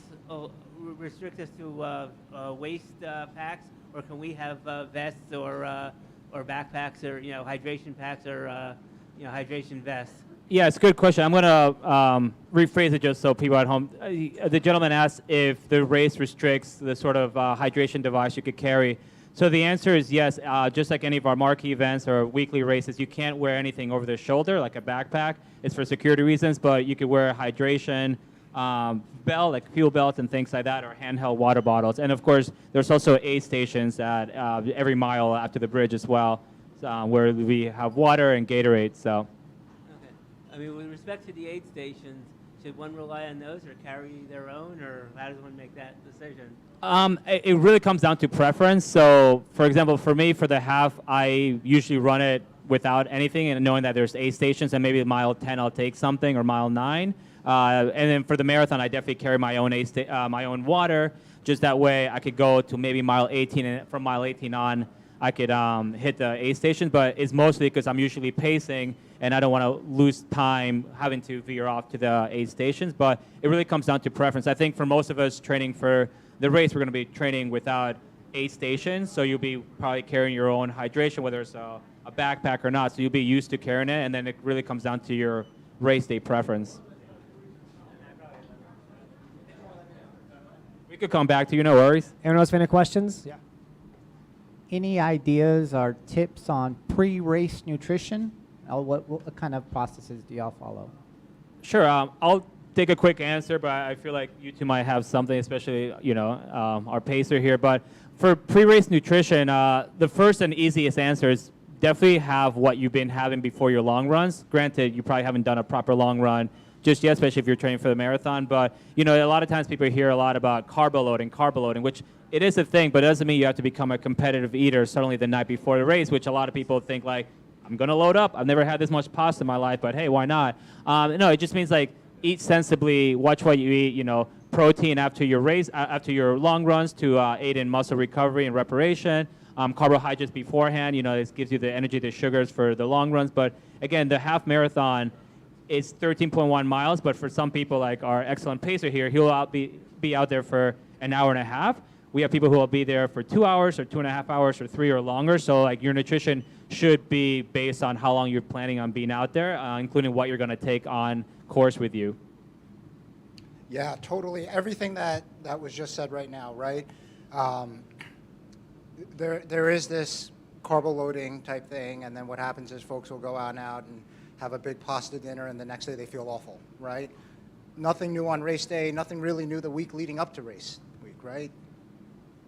restrict us to waist packs, or can we have vests or backpacks, or hydration packs, or hydration vests? Yeah, it's a good question. I'm going to rephrase it just so people at home. The gentleman asked if the race restricts the sort of hydration device you could carry. So the answer is yes. Just like any of our marquee events or weekly races, you can't wear anything over the shoulder like a backpack. It's for security reasons, but you could wear a hydration belt, like fuel belts and things like that, or handheld water bottles. And of course, there's also aid stations at every mile after the bridge as well, where we have water and Gatorade. So. I mean, with respect to the aid stations, should one rely on those or carry their own, or how does one make that decision? It really comes down to preference. So, for example, for me, for the half, I usually run it without anything, and knowing that there's aid stations, and maybe mile 10 I'll take something, or mile 9. And then for the marathon, I definitely carry my own water, just that way I could go to maybe mile 18, and from mile 18 on, I could hit the aid station, but it's mostly because I'm usually pacing and I don't want to lose time having to veer off to the aid stations. But it really comes down to preference. I think for most of us training for the race, we're going to be training without aid stations, so you'll be probably carrying your own hydration, whether it's a backpack or not. So you'll be used to carrying it, and then it really comes down to your race day preference. We could come back to you, no worries. Anyone else have any questions? Yeah. Any ideas or tips on pre-race nutrition? What kind of processes do y'all follow? Sure. I'll take a quick answer, but I feel like you two might have something, especially our pacer here. But for pre-race nutrition, the first and easiest answer is definitely have what you've been having before your long runs. Granted, you probably haven't done a proper long run just yet, especially if you're training for the marathon. But a lot of times people hear a lot about carb loading, which it is a thing, but it doesn't mean you have to become a competitive eater suddenly the night before the race, which a lot of people think like, I'm going to load up. I've never had this much pasta in my life, but hey, why not? No, it just means like eat sensibly, watch what you eat, protein after your race, after your long runs to aid in muscle recovery and reparation. Carbohydrates beforehand, this gives you the energy, the sugars for the long runs. But again, the half marathon is 13.1 miles, but for some people like our excellent pacer here, he'll be out there for an hour and a half. We have people who will be there for 2 hours or 2.5 hours or 3 or longer. So like your nutrition should be based on how long you're planning on being out there, including what you're going to take on course with you. Yeah, totally. Everything that was just said right now, right? There is this carbo loading type thing, and then what happens is folks will go out and have a big pasta dinner, and the next day they feel awful, right? Nothing new on race day, nothing really new the week leading up to race week, right?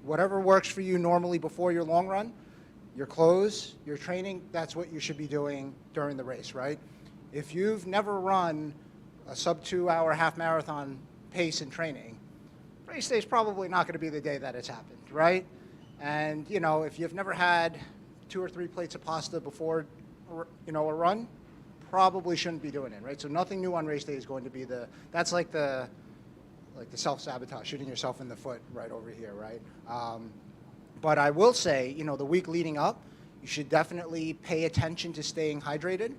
Whatever works for you normally before your long run, your clothes, your training, that's what you should be doing during the race, right? If you've never run a sub 2 hour half marathon pace in training, race day is probably not going to be the day that it's happened, right? And if you've never had 2 or 3 plates of pasta before a run, probably shouldn't be doing it, right? So nothing new on race day is going to be that's like the self-sabotage, shooting yourself in the foot right over here, right? But I will say, the week leading up, you should definitely pay attention to staying hydrated.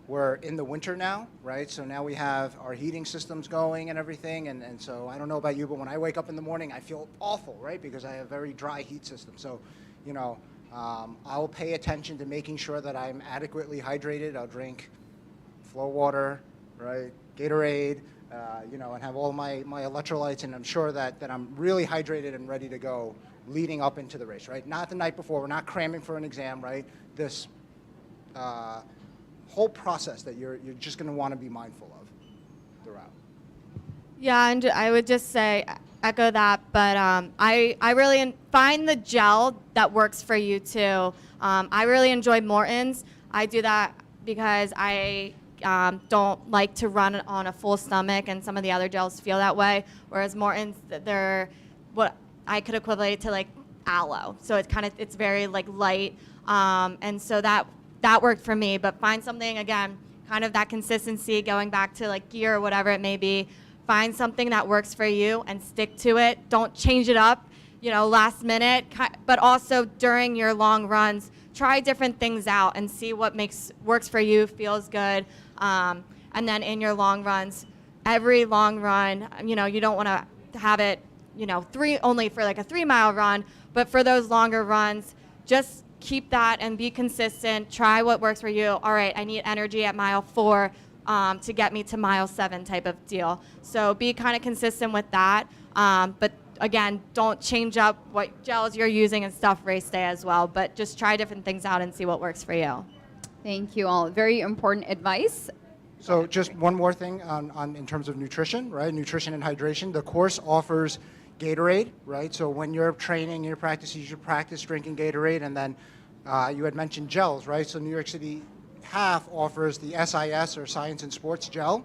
We're in the winter now, right? So now we have our heating systems going and everything. And so I don't know about you, but when I wake up in the morning, I feel awful, right? Because I have a very dry heat system. So, I'll pay attention to making sure that I'm adequately hydrated. I'll drink flow water, right? Gatorade, and have all my electrolytes. And I'm sure that I'm really hydrated and ready to go leading up into the race, right? Not the night before. We're not cramming for an exam, right? This whole process that you're just going to want to be mindful of throughout. Yeah, and I would just say, echo that, but I really find the gel that works for you too. I really enjoy Morton's. I do that because I don't like to run on a full stomach, and some of the other gels feel that way, whereas Morton's, they're what I could equivalent to like aloe. So it's very like light, and so that worked for me. But find something, again, kind of that consistency, going back to like gear or whatever it may be. Find something that works for you and stick to it. Don't change it up, last minute. But also during your long runs, try different things out and see what works for you, feels good. And then in your long runs, every long run, you don't want to have it, only for like a 3-mile run, but for those longer runs, just keep that and be consistent. Try what works for you. All right, I need energy at mile 4 to get me to mile 7 type of deal. So be kind of consistent with that. But again, don't change up what gels you're using and stuff race day as well, but just try different things out and see what works for you. Thank you all. Very important advice. So just one more thing on in terms of nutrition, right? Nutrition and hydration. The course offers Gatorade, right? So when you're training, your practice, you should practice drinking Gatorade. And then you had mentioned gels, right? So New York City Half offers the SIS, or Science and Sports Gel.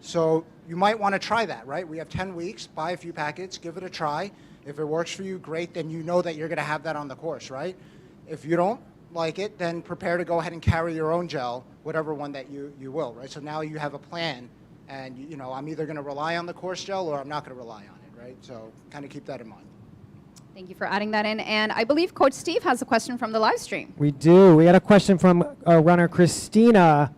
So you might want to try that, right? We have 10 weeks, buy a few packets, give it a try. If it works for you, great, then you know that you're going to have that on the course, right? If you don't like it, then prepare to go ahead and carry your own gel, whatever one that you will, right? So now you have a plan, and I'm either going to rely on the course gel or I'm not going to rely on it, right? So kind of keep that in mind. Thank you for adding that in. And I believe Coach Steve has a question from the live stream. We do. We had a question from runner Christina.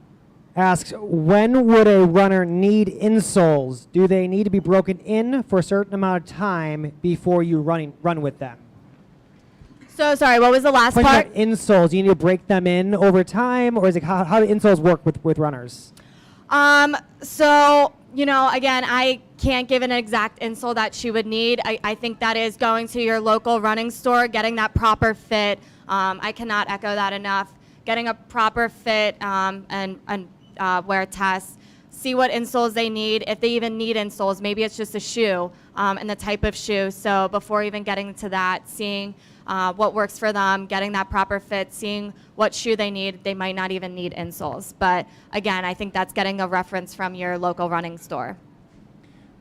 Asks, when would a runner need insoles? Do they need to be broken in for a certain amount of time before you run with them? So sorry, what was the last Question part? about insoles. Do you need to break them in over time, or is it how do insoles work with runners? So, you know, again, I can't give an exact insole that she would need. I think that is going to your local running store, getting that proper fit. I cannot echo that enough. Getting a proper fit and wear tests, see what insoles they need, if they even need insoles. Maybe it's just a shoe and the type of shoe. So before even getting to that, seeing what works for them, getting that proper fit, seeing what shoe they need. They might not even need insoles. But again, I think that's getting a reference from your local running store.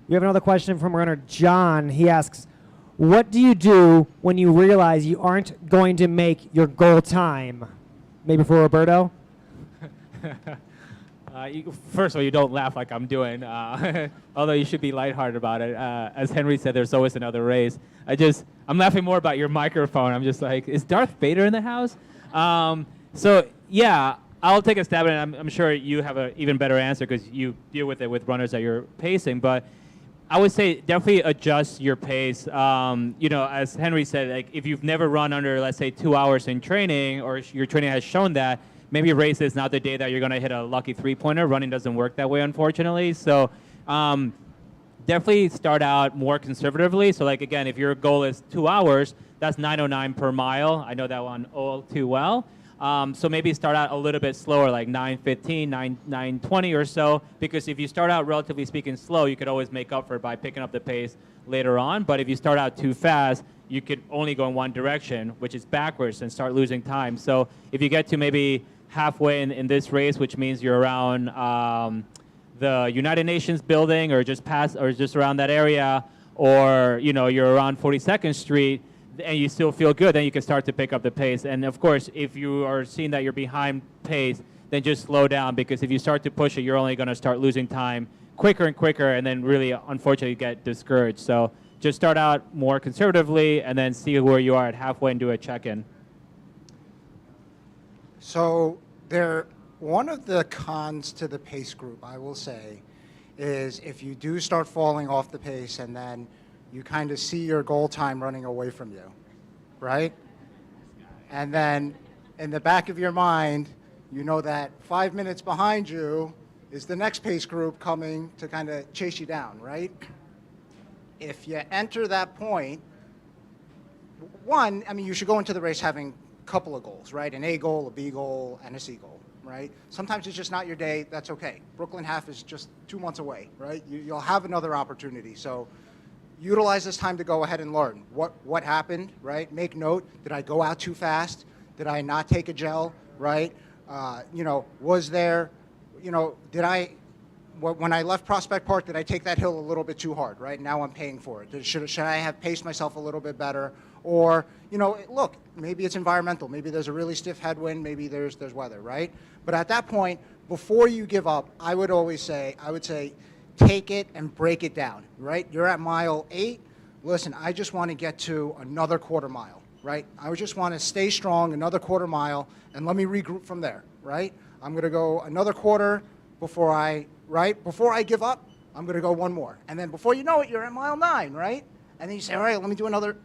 We have another question from runner John. He asks, what do you do when you realize you aren't going to make your goal time? Maybe for Roberto? First of all, you don't laugh like I'm doing, although you should be lighthearted about it. As Henry said, there's always another race. I'm laughing more about your microphone. I'm just like, is Darth Vader in the house? So yeah, I'll take a stab at it. I'm sure you have an even better answer because you deal with it with runners that you're pacing. But I would say definitely adjust your pace. You know, as Henry said, like if you've never run under, let's say, 2 hours in training, or your training has shown that, maybe race is not the day that you're going to hit a lucky three-pointer. Running doesn't work that way, unfortunately. So definitely start out more conservatively. So, like, again, if your goal is 2 hours, that's 9:09 per mile. I know that one all too well. So maybe start out a little bit slower, like 9:15, 9:20 or so, because if you start out relatively speaking slow, you could always make up for it by picking up the pace later on. But if you start out too fast, you could only go in one direction, which is backwards, and start losing time. So if you get to maybe halfway in this race, which means you're around the United Nations building or just past or just around that area, or you know you're around 42nd Street and you still feel good, then you can start to pick up the pace. And of course, if you are seeing that you're behind pace, then just slow down, because if you start to push it, you're only going to start losing time quicker and quicker, and then really unfortunately get discouraged. So just start out more conservatively and then see where you are at halfway and do a check-in. So one of the cons to the pace group, I will say, is if you do start falling off the pace and then you kind of see your goal time running away from you, right? And then in the back of your mind, you know that 5 minutes behind you is the next pace group coming to kind of chase you down, right? If you enter that point, one, I mean, you should go into the race having a couple of goals, right? An A goal, a B goal, and a C goal, right? Sometimes it's just not your day. That's okay. Brooklyn Half is just 2 months away, right? You'll have another opportunity. So utilize this time to go ahead and learn what happened, right? Make note. Did I go out too fast? Did I not take a gel, right? You know, was there, you know, when I left Prospect Park, did I take that hill a little bit too hard, right? Now I'm paying for it. Should I have paced myself a little bit better? Or, you know, look, maybe it's environmental. Maybe there's a really stiff headwind. Maybe there's weather, right? But at that point, before you give up, I would say, take it and break it down, right? You're at mile 8. Listen, I just want to get to another quarter mile, right? I just want to stay strong another quarter mile, and let me regroup from there, right? I'm going to go another quarter before I give up. I'm going to go one more. And then before you know it, you're at mile 9, right? And then you say, all right, let me do another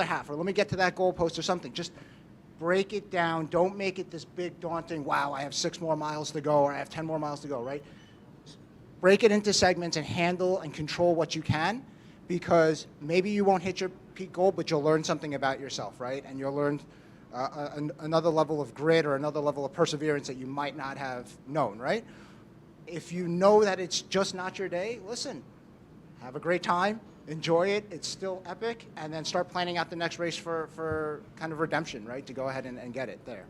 half, or let me get to that goalpost or something. Just break it down. Don't make it this big, daunting, wow, I have 6 more miles to go, or I have 10 more miles to go, right? Break it into segments and handle and control what you can, because maybe you won't hit your peak goal, but you'll learn something about yourself, right? And you'll learn another level of grit or another level of perseverance that you might not have known, right? If you know that it's just not your day, listen, have a great time, enjoy it, it's still epic, and then start planning out the next race for kind of redemption, right? To go ahead and get it there.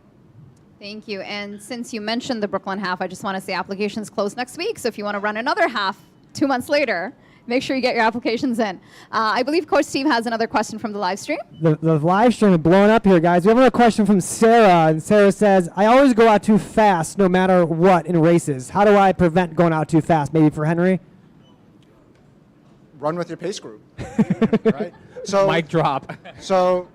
Thank you. And since you mentioned the Brooklyn Half, I just want to say applications close next week. So if you want to run another half 2 months later, make sure you get your applications in. I believe Coach Steve has another question from the live stream. The live stream is blowing up here, guys. We have another question from Sarah, and Sarah says, I always go out too fast no matter what in races. How do I prevent going out too fast? Maybe for Henry? Run with your pace group, right? So Mic drop. So,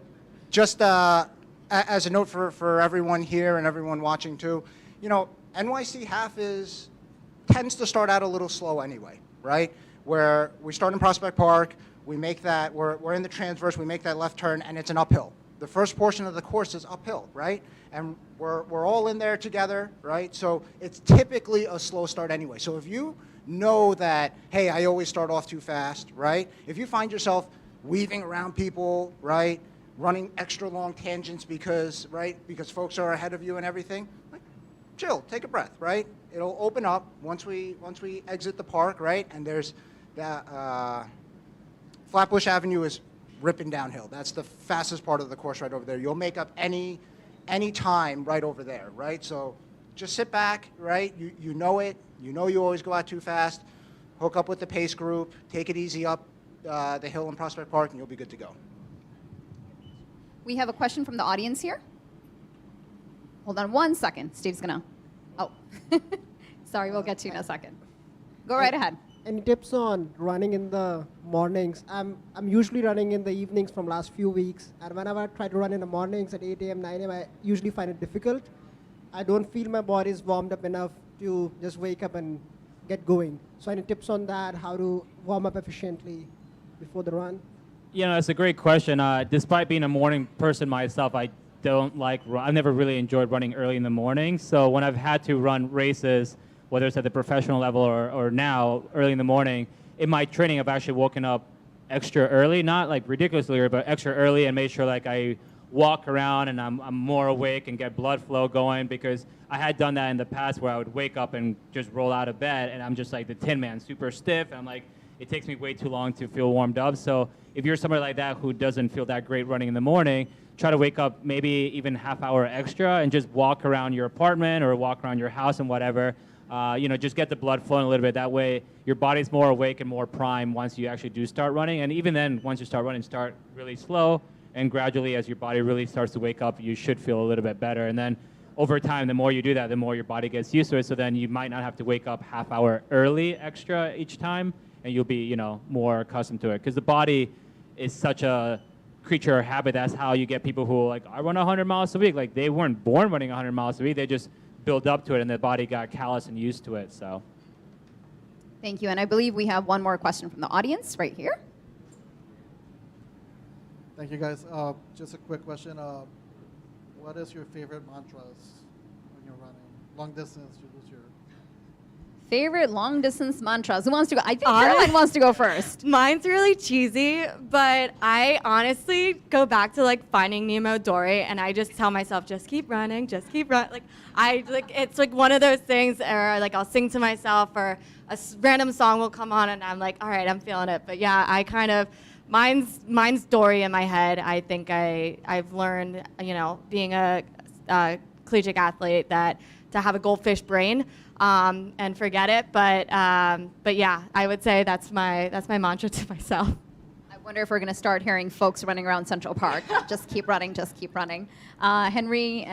just as a note for everyone here and everyone watching too, NYC Half tends to start out a little slow anyway, right? Where we start in Prospect Park, we make that, we're in the transverse, we make that left turn, and it's an uphill. The first portion of the course is uphill, right? And we're all in there together, right? So it's typically a slow start anyway. So if you know that, hey, I always start off too fast, right? If you find yourself weaving around people, right? Running extra long tangents because folks are ahead of you and everything, like, chill, take a breath, right? It'll open up once we exit the park, right? And there's that Flatbush Avenue is ripping downhill. That's the fastest part of the course right over there. You'll make up any time right over there, right? So just sit back, right? You know it. You know you always go out too fast. Hook up with the pace group. Take it easy up the hill in Prospect Park, and you'll be good to go. We have a question from the audience here. Hold on one second. Steve's gonna. Oh, sorry. We'll get to you in a second. Go right ahead. Any tips on running in the mornings? I'm usually running in the evenings from last few weeks, and whenever I try to run in the mornings at 8 a.m., 9 a.m., I usually find it difficult. I don't feel my body is warmed up enough to just wake up and get going. So any tips on that, how to warm up efficiently before the run? It's a great question. Despite being a morning person myself, I've never really enjoyed running early in the morning. So when I've had to run races, whether it's at the professional level or now, early in the morning, in my training, I've actually woken up extra early, not like ridiculously early, but extra early, and made sure like I walk around and I'm more awake and get blood flow going, because I had done that in the past where I would wake up and just roll out of bed and I'm just like the Tin Man, super stiff, and I'm like, it takes me way too long to feel warmed up. So if you're somebody like that who doesn't feel that great running in the morning, try to wake up maybe even half hour extra and just walk around your apartment or walk around your house and whatever. Just get the blood flowing a little bit. That way your body's more awake and more prime once you actually do start running. And even then, once you start running, start really slow, and gradually as your body really starts to wake up, you should feel a little bit better. And then over time, the more you do that, the more your body gets used to it. So then you might not have to wake up half hour early extra each time, and you'll be, more accustomed to it. Because the body is such a creature of habit. That's how you get people who I run 100 miles a week. Like, they weren't born running 100 miles a week. They just build up to it, and their body got callous and used to it. So Thank you. And I believe we have one more question from the audience right here. Thank you, guys. Just a quick question. What is your favorite mantras when you're running? Long distance, you lose your... Favorite long distance mantras. Who wants to go? I think Caroline wants to go first. Mine's really cheesy, but I honestly go back to Finding Nemo Dory, and I just tell myself, just keep running, just keep running. It's one of those things where I'll sing to myself, or a random song will come on, and I'm like, all right, I'm feeling it. But yeah, I kind of, mine's Dory in my head. I think I've learned, being a collegiate athlete, that to have a goldfish brain. And forget it, but yeah, I would say that's my mantra to myself. I wonder if we're going to start hearing folks running around Central Park. Just keep running, just keep running. Henry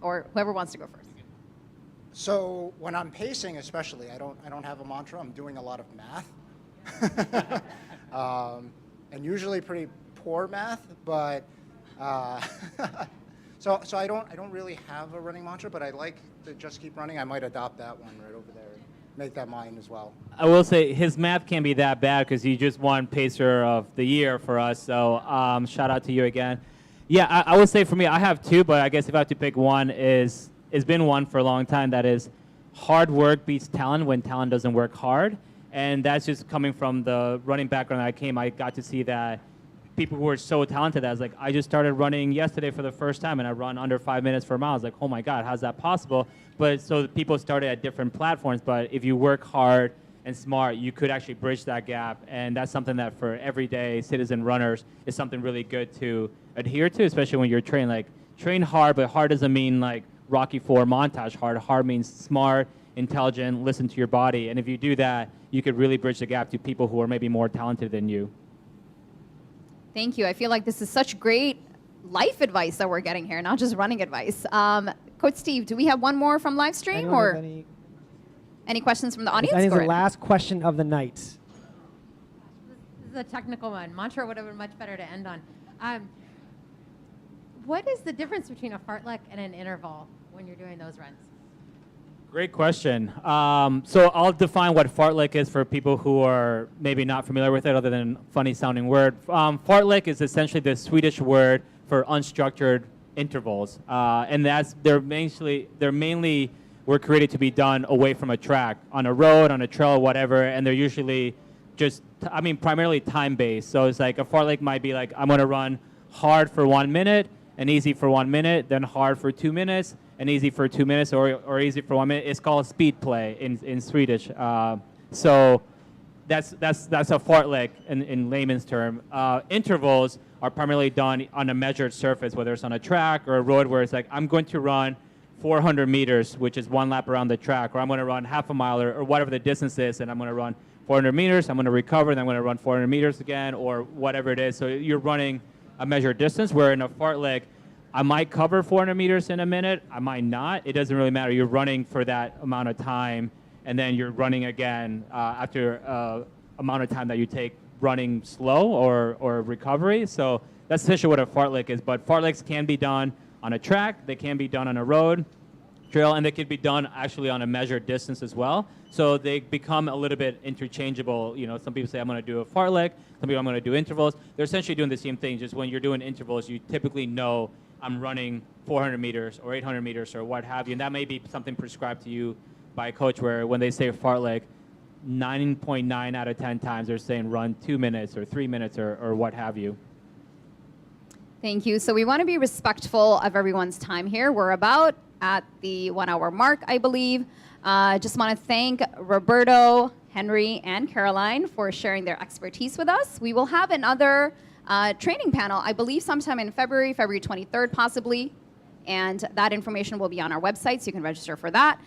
or whoever wants to go first. So when I'm pacing, especially, I don't have a mantra. I'm doing a lot of math, and usually pretty poor math, but. So I don't really have a running mantra, but I like to just keep running. I might adopt that one right over there, make that mine as well. I will say his math can't be that bad because he just won Pacer of the Year for us. So shout out to you again. Yeah, I would say for me, I have two, but I guess if I have to pick one, it's been one for a long time. That is, hard work beats talent when talent doesn't work hard. And that's just coming from the running background that I came. I got to see that people who are so talented. I just started running yesterday for the first time, and I run under 5 minutes for a mile. I was like, oh my God, how's that possible? But so people started at different platforms, but if you work hard and smart, you could actually bridge that gap. And that's something that for everyday citizen runners is something really good to adhere to, especially when you're training. Train hard, but hard doesn't mean Rocky IV montage hard. Hard means smart, intelligent, listen to your body. And if you do that, you could really bridge the gap to people who are maybe more talented than you. Thank you. I feel like this is such great life advice that we're getting here, not just running advice. Coach Steve, do we have one more from live stream, or any questions from the audience? That is the last question of the night. This is a technical one. Mantra would have been much better to end on. What is the difference between a fartlek and an interval when you're doing those runs? Great question. So I'll define what fartlek is for people who are maybe not familiar with it, other than funny sounding word. Fartlek is essentially the Swedish word for unstructured intervals, and they're mainly were created to be done away from a track, on a road, on a trail, whatever, and they're usually just, primarily time-based. So it's like a fartlek might be like, I'm going to run hard for 1 minute, and easy for 1 minute, then hard for 2 minutes, and easy for 2 minutes, or easy for 1 minute. It's called speed play in Swedish. So that's a fartlek in layman's term. Intervals are primarily done on a measured surface, whether it's on a track or a road, where it's like, I'm going to run 400 meters, which is 1 lap around the track, or I'm going to run half a mile, or whatever the distance is, and I'm going to run 400 meters, I'm going to recover, and I'm going to run 400 meters again, or whatever it is. So you're running a measured distance, where in a fartlek, I might cover 400 meters in a minute, I might not. It doesn't really matter. You're running for that amount of time, and then you're running again after amount of time that you take running slow or recovery. So that's essentially what a fartlek is. But fartleks can be done on a track, they can be done on a road, trail, and they can be done actually on a measured distance as well. So they become a little bit interchangeable. You know, some people say, I'm going to do a fartlek, some people, I'm going to do intervals. They're essentially doing the same thing, just when you're doing intervals, you typically know I'm running 400 meters or 800 meters or what have you, and that may be something prescribed to you by a coach, where when they say fartlek, 9.9 out of 10 times they're saying run 2 minutes or 3 minutes or what have you. Thank you. So we want to be respectful of everyone's time here. We're about at the 1 hour mark, I believe. Just want to thank Roberto, Henry, and Caroline for sharing their expertise with us. We will have another training panel, I believe sometime in February 23rd possibly, and that information will be on our website, so you can register for that.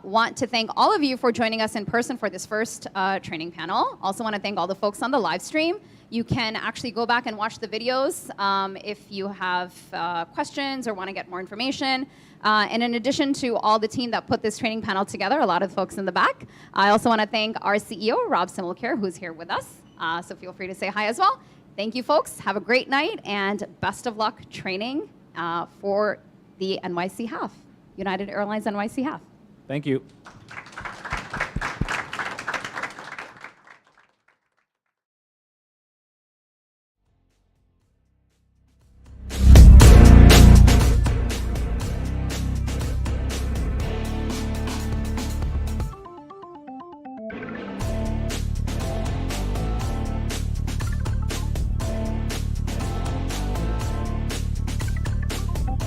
Want to thank all of you for joining us in person for this first training panel. Also want to thank all the folks on the live stream. You can actually go back and watch the videos if you have questions or want to get more information. And in addition to all the team that put this training panel together, a lot of folks in the back, I also want to thank our CEO, Rob Simulcare, who's here with us. So feel free to say hi as well. Thank you, folks. Have a great night, and best of luck training for the NYC Half, United Airlines NYC Half. Thank you.